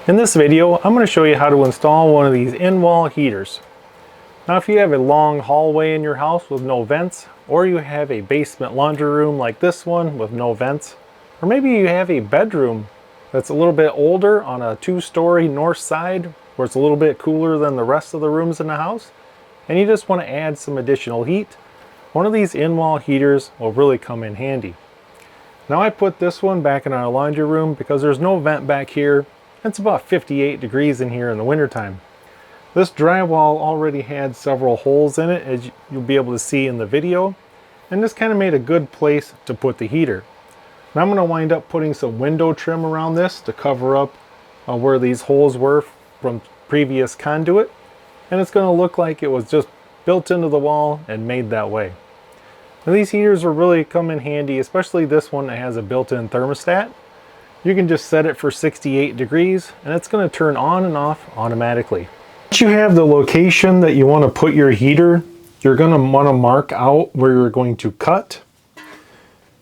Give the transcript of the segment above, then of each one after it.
In this video, I'm going to show you how to install one of these in-wall heaters. Now if you have a long hallway in your house with no vents, or you have a basement laundry room like this one with no vents, or maybe you have a bedroom that's a little bit older on a 2-story north side where it's a little bit cooler than the rest of the rooms in the house, and you just want to add some additional heat, one of these in-wall heaters will really come in handy. Now I put this one back in our laundry room because there's no vent back here. It's about 58 degrees in here in the wintertime. This drywall already had several holes in it, as you'll be able to see in the video, and this kind of made a good place to put the heater. Now I'm going to wind up putting some window trim around this to cover up where these holes were from previous conduit, and it's going to look like it was just built into the wall and made that way. Now these heaters will really come in handy, especially this one that has a built-in thermostat. You can just set it for 68 degrees and it's going to turn on and off automatically. Once you have the location that you want to put your heater, you're going to want to mark out where you're going to cut.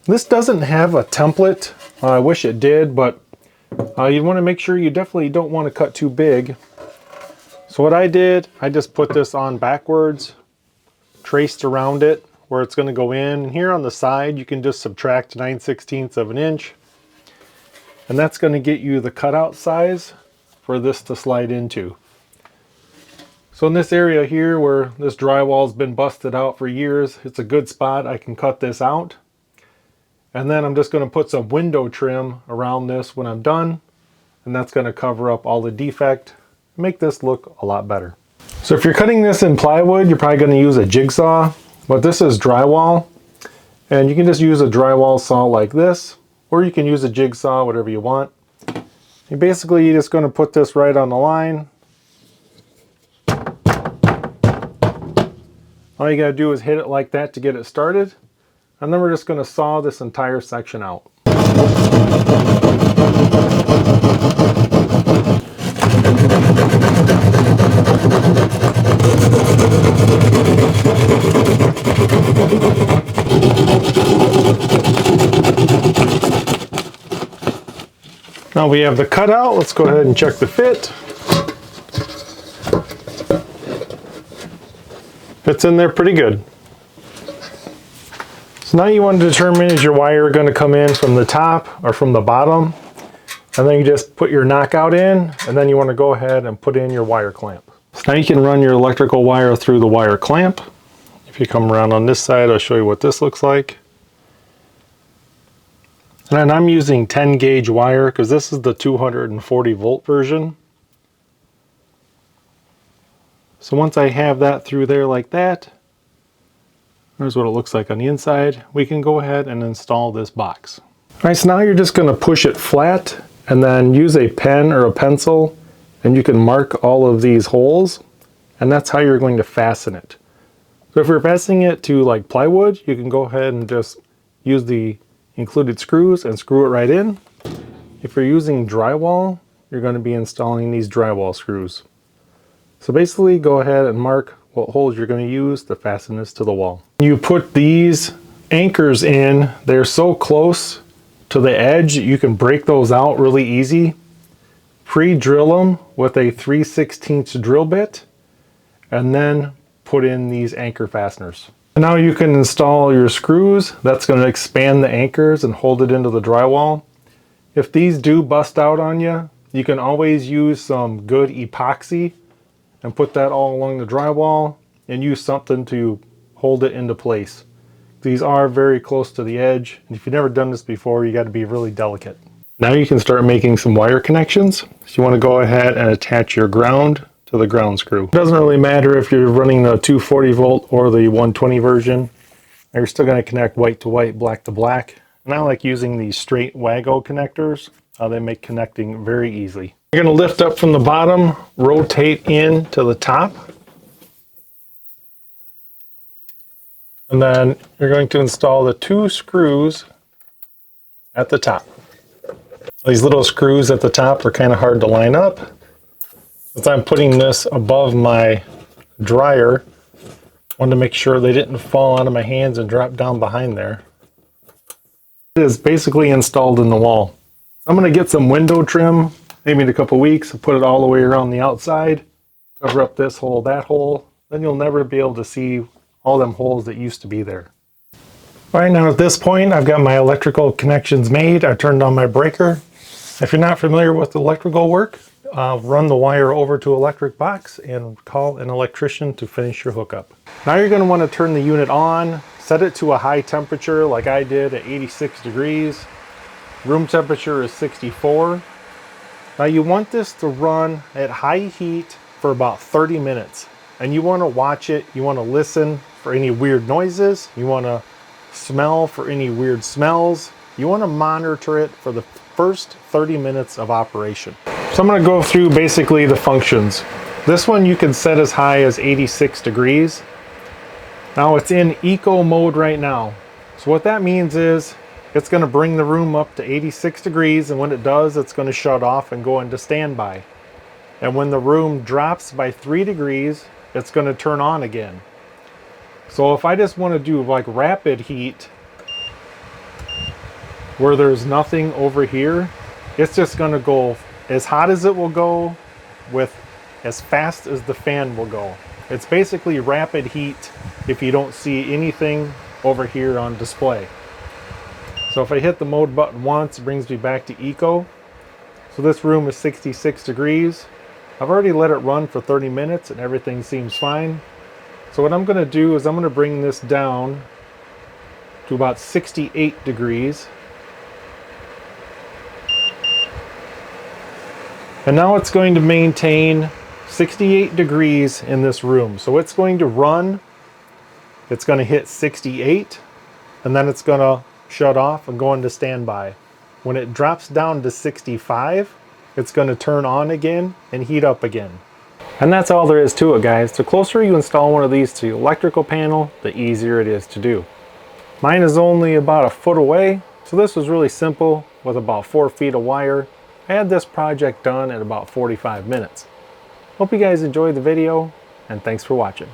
This doesn't have a template. I wish it did, but you want to make sure you definitely don't want to cut too big. So what I did, I just put this on backwards, traced around it where it's going to go in. And here on the side, you can just subtract 9/16 of an inch. And that's going to get you the cutout size for this to slide into. So in this area here where this drywall's been busted out for years, it's a good spot. I can cut this out. And then I'm just going to put some window trim around this when I'm done. And that's going to cover up all the defect, make this look a lot better. So if you're cutting this in plywood, you're probably going to use a jigsaw. But this is drywall. And you can just use a drywall saw like this. Or you can use a jigsaw, whatever you want. And basically, you're just going to put this right on the line. All you got to do is hit it like that to get it started. And then we're just going to saw this entire section out. Now we have the cutout. Let's go ahead and check the fit. Fits in there pretty good. So now you want to determine, is your wire going to come in from the top or from the bottom? And then you just put your knockout in, and then you want to go ahead and put in your wire clamp. So now you can run your electrical wire through the wire clamp. If you come around on this side, I'll show you what this looks like. And I'm using 10 gauge wire because this is the 240 volt version. So once I have that through there like that, there's what it looks like on the inside. We can go ahead and install this box. All right, so now you're just going to push it flat and then use a pen or a pencil, and you can mark all of these holes, and that's how you're going to fasten it. So if you're fastening it to like plywood, you can go ahead and just use the included screws and screw it right in. If you're using drywall, you're going to be installing these drywall screws. So basically go ahead and mark what holes you're going to use to fasten this to the wall. You put these anchors in, they're so close to the edge you can break those out really easy. Pre-drill them with a 3/16 drill bit and then put in these anchor fasteners. Now you can install your screws. That's going to expand the anchors and hold it into the drywall. If these do bust out on you, you can always use some good epoxy and put that all along the drywall and use something to hold it into place. These are very close to the edge, and if you've never done this before, you got to be really delicate. Now you can start making some wire connections. So you want to go ahead and attach your ground to the ground screw. It doesn't really matter if you're running the 240 volt or the 120 version. You're still going to connect white to white, black to black. And I like using these straight Wago connectors. They make connecting very easy. You're going to lift up from the bottom, rotate in to the top. And then you're going to install the 2 screws at the top. These little screws at the top are kind of hard to line up. Since I'm putting this above my dryer, I wanted to make sure they didn't fall out of my hands and drop down behind there. It is basically installed in the wall. I'm going to get some window trim maybe in a couple weeks, put it all the way around the outside, cover up this hole, that hole, then you'll never be able to see all them holes that used to be there. All right, now at this point, I've got my electrical connections made. I turned on my breaker. If you're not familiar with electrical work, run the wire over to electric box and call an electrician to finish your hookup. Now you're going to want to turn the unit on, set it to a high temperature like I did at 86 degrees. Room temperature is 64. Now you want this to run at high heat for about 30 minutes. And you want to watch it, you want to listen for any weird noises, you want to smell for any weird smells. You want to monitor it for the first 30 minutes of operation. So I'm going to go through basically the functions. This one you can set as high as 86 degrees. Now it's in eco mode right now. So what that means is it's going to bring the room up to 86 degrees, and when it does, it's going to shut off and go into standby. And when the room drops by 3 degrees, it's going to turn on again. So if I just want to do like rapid heat, where there's nothing over here, it's just going to go as hot as it will go with as fast as the fan will go. It's basically rapid heat if you don't see anything over here on display. So if I hit the mode button once, it brings me back to eco. So this room is 66 degrees. I've already let it run for 30 minutes and everything seems fine. So what I'm going to do is I'm going to bring this down to about 68 degrees. And now it's going to maintain 68 degrees in this room. So it's going to run, it's going to hit 68, and then it's going to shut off and go into standby. When it drops down to 65, it's going to turn on again and heat up again. And that's all there is to it, guys. The closer you install one of these to the electrical panel, the easier it is to do. Mine is only about a foot away, so this was really simple with about 4 feet of wire. I had this project done in about 45 minutes. Hope you guys enjoyed the video, and thanks for watching.